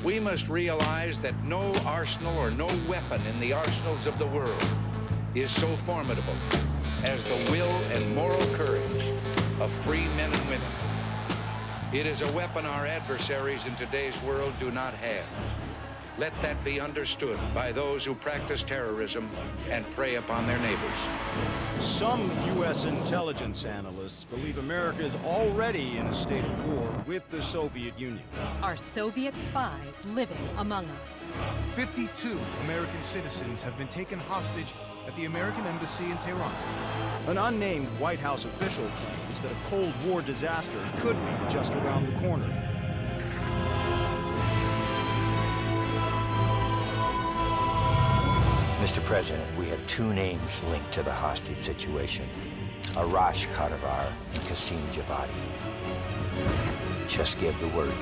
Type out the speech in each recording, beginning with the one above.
We must realize that no arsenal or no weapon in the arsenals of the world is so formidable as the will and moral courage of free men and women. It is a weapon our adversaries in today's world do not have. Let that be understood by those who practice terrorism and prey upon their neighbors. Some U.S. intelligence analysts believe America is already in a state of war with the Soviet Union. Are Soviet spies living among us? 52 American citizens have been taken hostage at the American Embassy in Tehran. An unnamed White House official claims that a Cold War disaster could be just around the corner. Mr. President, we have two names linked to the hostage situation. Arash Kadivar and Qasim Javadi. Just give the word.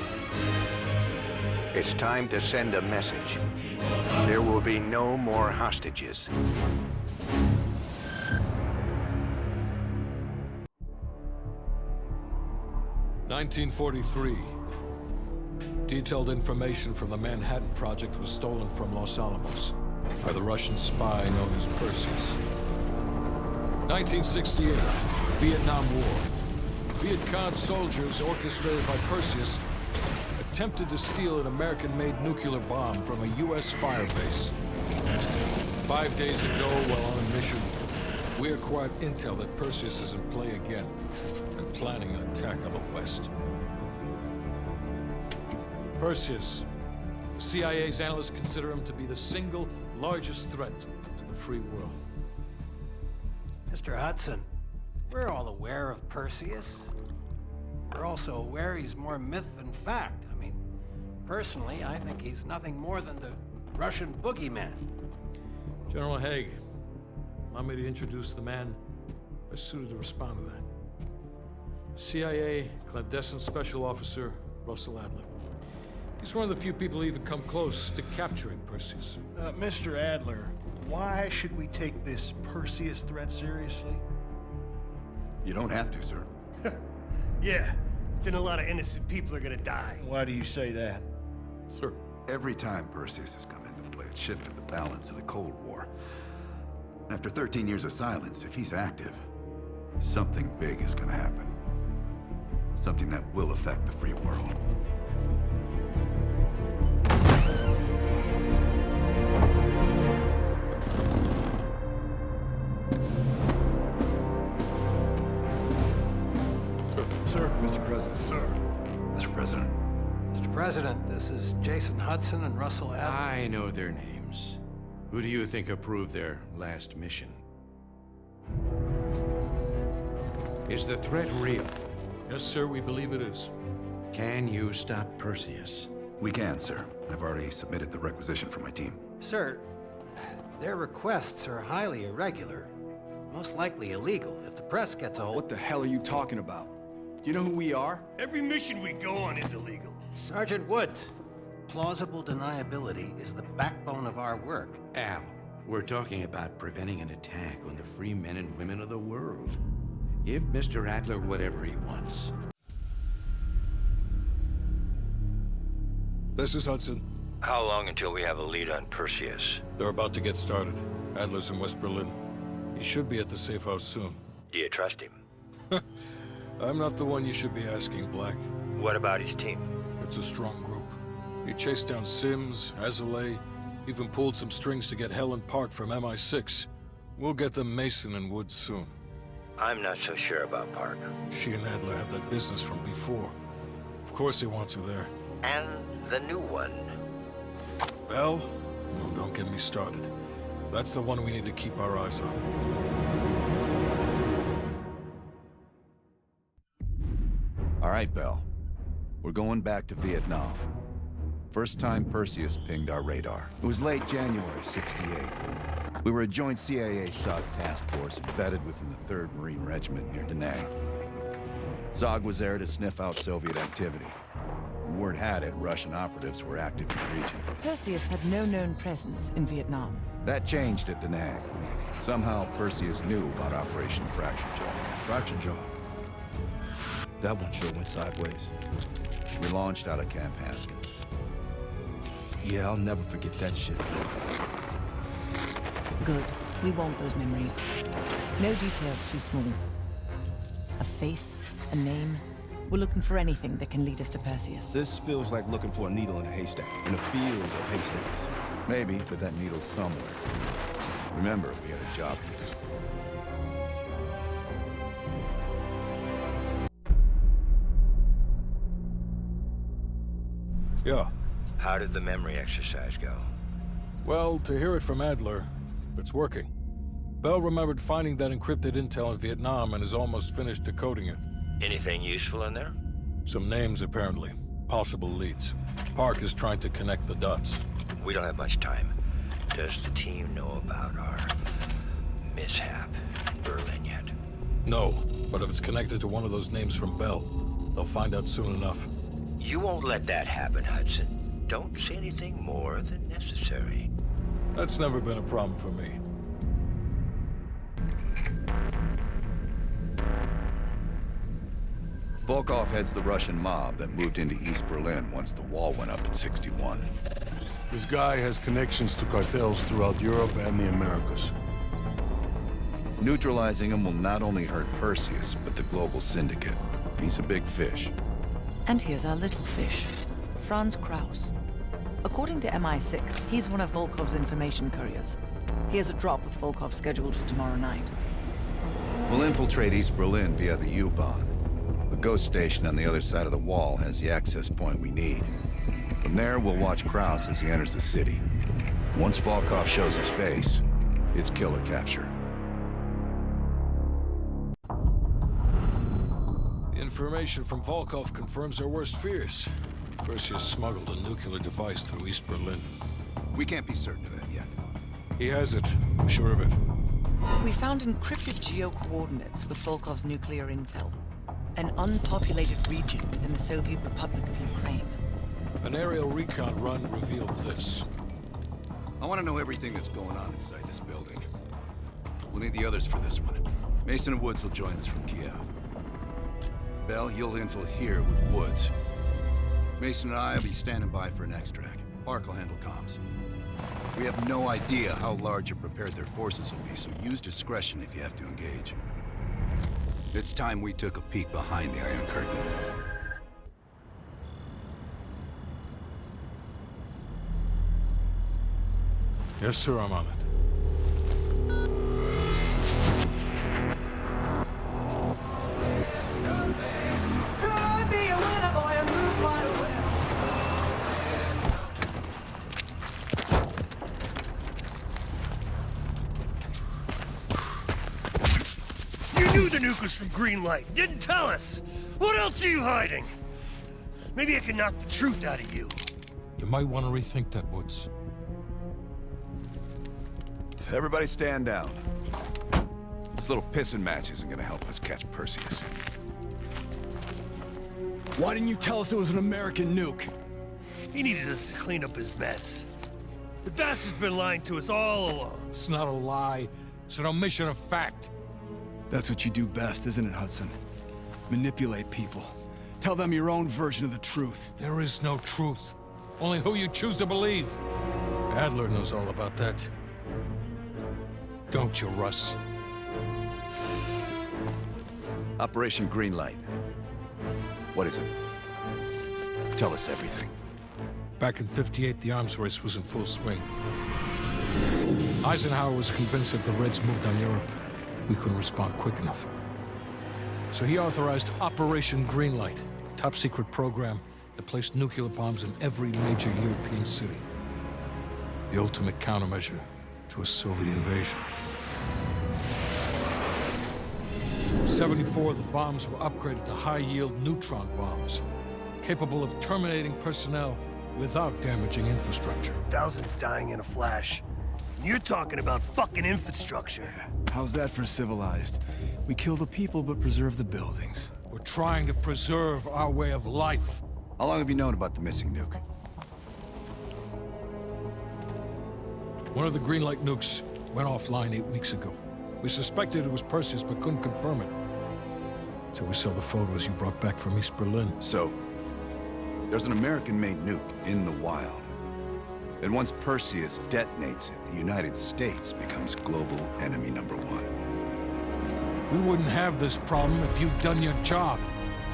It's time to send a message. There will be no more hostages. (1943). Detailed information from the Manhattan Project was stolen from Los Alamos by the Russian spy known as Perseus. 1968, Vietnam War. Viet Cong soldiers, orchestrated by Perseus, attempted to steal an American-made nuclear bomb from a U.S. firebase. 5 days ago, while on a mission, we acquired intel that Perseus is in play again and planning an attack on the West. Perseus. The CIA's analysts consider him to be the single largest threat to the free world. Mr. Hudson, we're all aware of Perseus. We're also aware he's more myth than fact. I mean, personally, I think he's nothing more than the Russian boogeyman. General Haig, allow me to introduce the man best suited to respond to that. CIA clandestine special officer Russell Adler. He's one of the few people who even come close to capturing Perseus. Mr. Adler, why should we take this Perseus threat seriously? You don't have to, sir. Yeah, then a lot of innocent people are gonna die. Why do you say that? Sir. Every time Perseus has come into play, it's shifted the balance of the Cold War. After 13 years of silence, if he's active, something big is gonna happen. Something that will affect the free world. Mr. President. Sir. Mr. President. Mr. President, this is Jason Hudson and Russell Adler. I know their names. Who do you think approved their last mission? Is the threat real? Yes, sir, we believe it is. Can you stop Perseus? We can, sir. I've already submitted the requisition for my team. Sir, their requests are highly irregular, most likely illegal. If the press gets a hold... What the hell are you talking about? You know who we are? Every mission we go on is illegal. Sergeant Woods, plausible deniability is the backbone of our work. Al, we're talking about preventing an attack on the free men and women of the world. Give Mr. Adler whatever he wants. This is Hudson. How long until we have a lead on Perseus? They're about to get started. Adler's in West Berlin. He should be at the safe house soon. Do you trust him? I'm not the one you should be asking, Black. What about his team? It's a strong group. He chased down Sims, Azoulay, even pulled some strings to get Helen Park from MI6. We'll get them Mason and Woods soon. I'm not so sure about Park. She and Adler have that business from before. Of course he wants her there. And the new one. Bell? No, don't get me started. That's the one we need to keep our eyes on. All right, Bell. We're going back to Vietnam. First time Perseus pinged our radar. It was late January '68. We were a joint CIA-SOG task force embedded within the 3rd Marine Regiment near Da Nang. SOG was there to sniff out Soviet activity. Word had it, Russian operatives were active in the region. Perseus had no known presence in Vietnam. That changed at Da Nang. Somehow, Perseus knew about Operation Fracture Jaw. Fracture Jaw. That one sure went sideways. We launched out of Camp Haskins. Yeah, I'll never forget that shit. Good. We want those memories. No details too small. A face, a name. We're looking for anything that can lead us to Perseus. This feels like looking for a needle in a haystack, in a field of haystacks. Maybe, but that needle's somewhere. Remember, we had a job to do. Yeah. How did the memory exercise go? Well, to hear it from Adler, it's working. Bell remembered finding that encrypted intel in Vietnam and is almost finished decoding it. Anything useful in there? Some names, apparently. Possible leads. Park is trying to connect the dots. We don't have much time. Does the team know about our mishap in Berlin yet? No, but if it's connected to one of those names from Bell, they'll find out soon enough. You won't let that happen, Hudson. Don't say anything more than necessary. That's never been a problem for me. Volkov heads the Russian mob that moved into East Berlin once the wall went up in '61. This guy has connections to cartels throughout Europe and the Americas. Neutralizing him will not only hurt Perseus, but the global syndicate. He's a big fish. And here's our little fish, Franz Kraus. According to MI6, he's one of Volkov's information couriers. He has a drop with Volkov scheduled for tomorrow night. We'll infiltrate East Berlin via the U-Bahn. The ghost station on the other side of the wall has the access point we need. From there, we'll watch Kraus as he enters the city. Once Volkov shows his face, it's killer capture. The information from Volkov confirms our worst fears. Perseus smuggled a nuclear device through East Berlin. We can't be certain of that yet. He has it. I'm sure of it. We found encrypted geo-coordinates with Volkov's nuclear intel. An unpopulated region within the Soviet Republic of Ukraine. An aerial recon run revealed this. I want to know everything that's going on inside this building. We'll need the others for this one. Mason and Woods will join us from Kiev. Bell, you'll infil here with Woods. Mason and I will be standing by for an extract. Park will handle comms. We have no idea how large or prepared their forces will be, so use discretion if you have to engage. It's time we took a peek behind the Iron Curtain. Yes, sir, I'm on it. The nuke was from Greenlight. Didn't tell us. What else are you hiding? Maybe I can knock the truth out of you. You might want to rethink that, Woods. Everybody stand down. This little pissing match isn't gonna help us catch Perseus. Why didn't you tell us it was an American nuke? He needed us to clean up his mess. The bastard's been lying to us all along. It's not a lie. It's an omission of fact. That's what you do best, isn't it, Hudson? Manipulate people. Tell them your own version of the truth. There is no truth. Only who you choose to believe. Adler knows all about that. Don't you, Russ? Operation Greenlight. What is it? Tell us everything. Back in '58, the arms race was in full swing. Eisenhower was convinced if the Reds moved on Europe, we couldn't respond quick enough. So he authorized Operation Greenlight, a top-secret program that placed nuclear bombs in every major European city. The ultimate countermeasure to a Soviet invasion. 74 of the bombs were upgraded to high-yield neutron bombs, capable of terminating personnel without damaging infrastructure. Thousands dying in a flash. You're talking about fucking infrastructure. How's that for civilized? We kill the people but preserve the buildings. We're trying to preserve our way of life. How long have you known about the missing nuke? One of the Greenlight nukes went offline 8 weeks ago. We suspected it was Perseus but couldn't confirm it. So we saw the photos you brought back from East Berlin. So, there's an American-made nuke in the wild. And once Perseus detonates it, the United States becomes global enemy #1. We wouldn't have this problem if you'd done your job.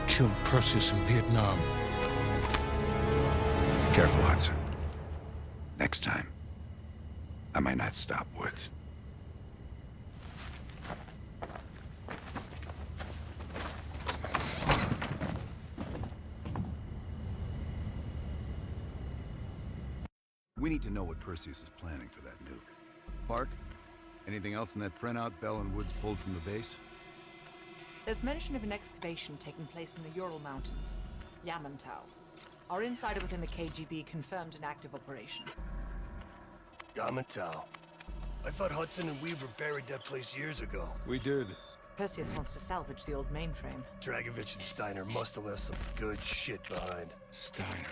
Killed Perseus in Vietnam. Careful, Hudson. Next time, I might not stop Woods. We need to know what Perseus is planning for that nuke. Park, anything else in that printout Bell and Woods pulled from the base? There's mention of an excavation taking place in the Ural Mountains, Yamantau. Our insider within the KGB confirmed an active operation. Yamantau. I thought Hudson and Weaver buried that place years ago. We did. Perseus wants to salvage the old mainframe. Dragovich and Steiner must have left some good shit behind. Steiner.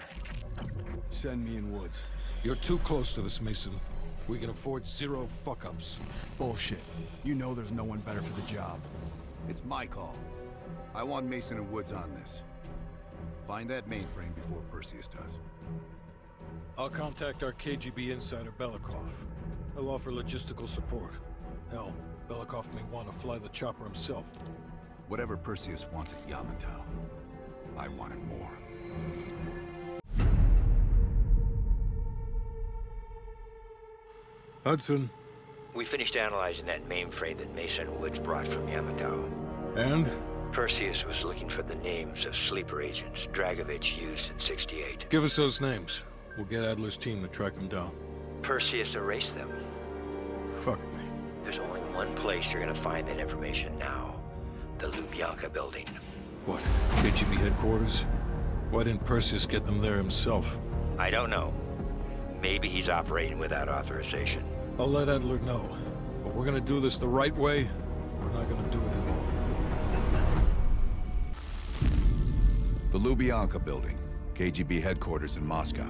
Send me in Woods. You're too close to this, Mason. We can afford 0 fuck-ups. Bullshit. You know there's no one better for the job. It's my call. I want Mason and Woods on this. Find that mainframe before Perseus does. I'll contact our KGB insider, Belikov. He'll offer logistical support. Hell, Belikov may want to fly the chopper himself. Whatever Perseus wants at Yamantau, I want it more. Hudson. We finished analyzing that mainframe that Mason Woods brought from Yamantau. And? Perseus was looking for the names of sleeper agents Dragovich used in '68. Give us those names. We'll get Adler's team to track them down. Perseus erased them. Fuck me. There's only one place you're gonna find that information now. The Lubyanka building. What? KGB headquarters? Why didn't Perseus get them there himself? I don't know. Maybe he's operating without authorization. I'll let Adler know. But we're gonna do this the right way, or we're not gonna do it at all. The Lubyanka building, KGB headquarters in Moscow.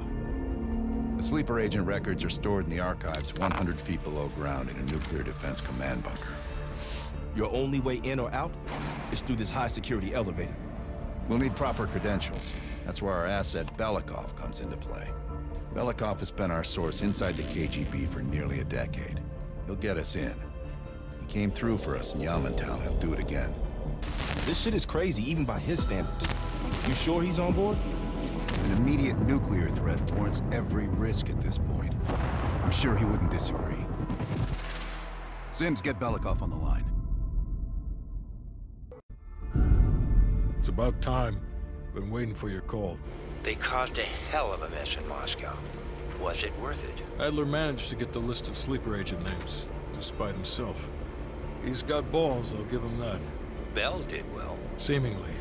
The sleeper agent records are stored in the archives 100 feet below ground in a nuclear defense command bunker. Your only way in or out is through this high-security elevator. We'll need proper credentials. That's where our asset Belikov comes into play. Belikov has been our source inside the KGB for nearly a decade. He'll get us in. He came through for us in Yamantau. He'll do it again. This shit is crazy, even by his standards. You sure he's on board? An immediate nuclear threat warrants every risk at this point. I'm sure he wouldn't disagree. Sims, get Belikov on the line. It's about time. Been waiting for your call. They caused a hell of a mess in Moscow. Was it worth it? Adler managed to get the list of sleeper agent names, despite himself. He's got balls, I'll give him that. Bell did well. Seemingly.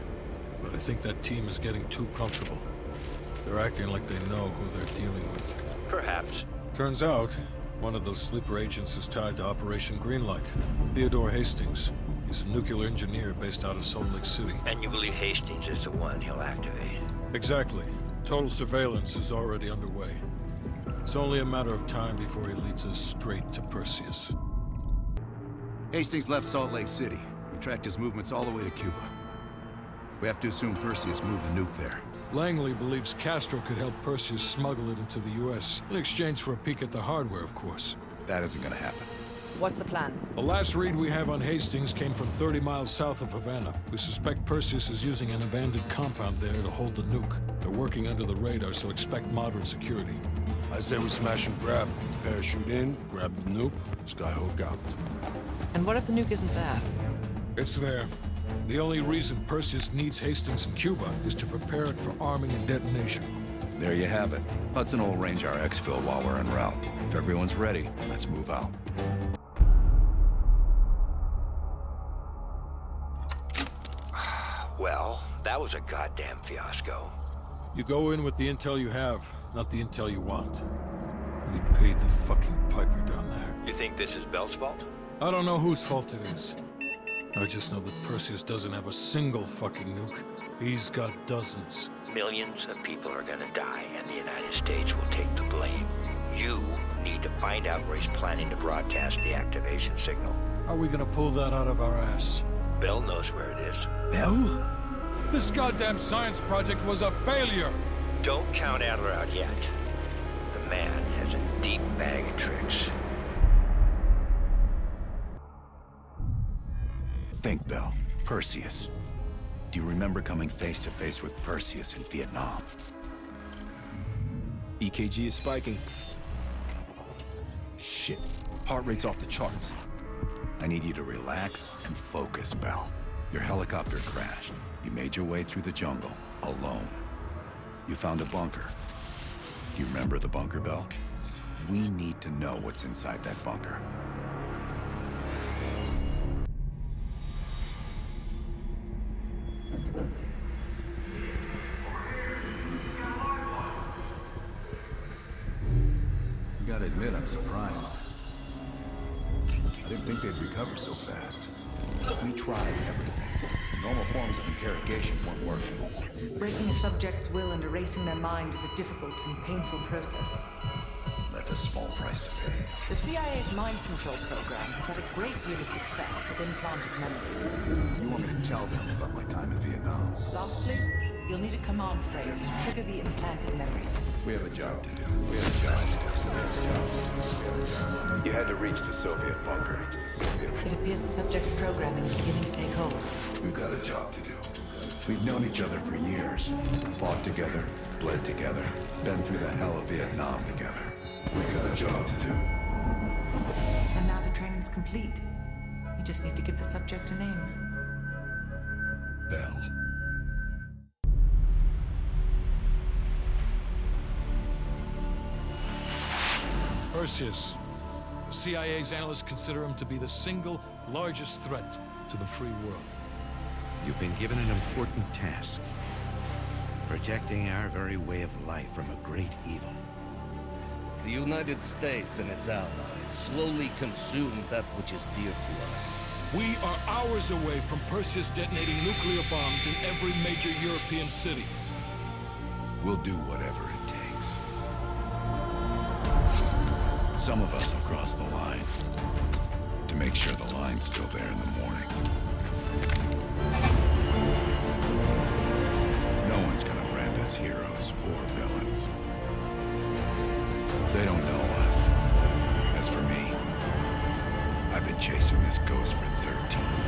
But I think that team is getting too comfortable. They're acting like they know who they're dealing with. Perhaps. Turns out, one of those sleeper agents is tied to Operation Greenlight. Theodore Hastings. He's a nuclear engineer based out of Salt Lake City. And you believe Hastings is the one he'll activate? Exactly. Total surveillance is already underway. It's only a matter of time before he leads us straight to Perseus. Hastings left Salt Lake City. We tracked his movements all the way to Cuba. We have to assume Perseus moved the nuke there. Langley believes Castro could help Perseus smuggle it into the U.S. in exchange for a peek at the hardware, of course. That isn't gonna happen. What's the plan? The last read we have on Hastings came from 30 miles south of Havana. We suspect Perseus is using an abandoned compound there to hold the nuke. They're working under the radar, so expect moderate security. I say we smash and grab. Parachute in, grab the nuke, skyhook out. And what if the nuke isn't there? It's there. The only reason Perseus needs Hastings in Cuba is to prepare it for arming and detonation. There you have it. Hudson will arrange our exfil while we're en route. If everyone's ready, let's move out. Well, that was a goddamn fiasco. You go in with the intel you have, not the intel you want. We paid the fucking piper down there. You think this is Bell's fault? I don't know whose fault it is. I just know that Perseus doesn't have a single fucking nuke. He's got dozens. Millions of people are gonna die, and the United States will take the blame. You need to find out where he's planning to broadcast the activation signal. How are we gonna pull that out of our ass? Bell knows where it is. Bell? This goddamn science project was a failure! Don't count Adler out yet. The man has deep bag of tricks. Think, Bell. Perseus. Do you remember coming face to face with Perseus in Vietnam? EKG is spiking. Shit. Heart rate's off the charts. I need you to relax and focus, Bell. Your helicopter crashed. You made your way through the jungle, alone. You found a bunker. Do you remember the bunker, Bell? We need to know what's inside that bunker. I gotta admit, I'm surprised. I didn't think they'd recover so fast. We tried everything. Normal forms of interrogation weren't working. Breaking a subject's will and erasing their mind is a difficult and painful process. That's a small price to pay. The CIA's mind control program has had a great deal of success with implanted memories. You want me to tell them about my time in Vietnam? Lastly, you'll need a command phrase to trigger the implanted memories. We have a job to do. You had to reach the Soviet bunker. It appears the subject's programming is beginning to take hold. We've got a job to do. We've known each other for years. Fought together, bled together, been through the hell of Vietnam together. We've got a job to do. And now the training's complete. You just need to give the subject a name. Bell. Perseus. The CIA's analysts consider him to be the single largest threat to the free world. You've been given an important task. Protecting our very way of life from a great evil. The United States and its allies slowly consume that which is dear to us. We are hours away from Perseus detonating nuclear bombs in every major European city. We'll do whatever it takes. Some of us will cross the line to make sure the line's still there in the morning. No one's gonna brand us heroes or villains. They don't know us. As for me, I've been chasing this ghost for 13 years.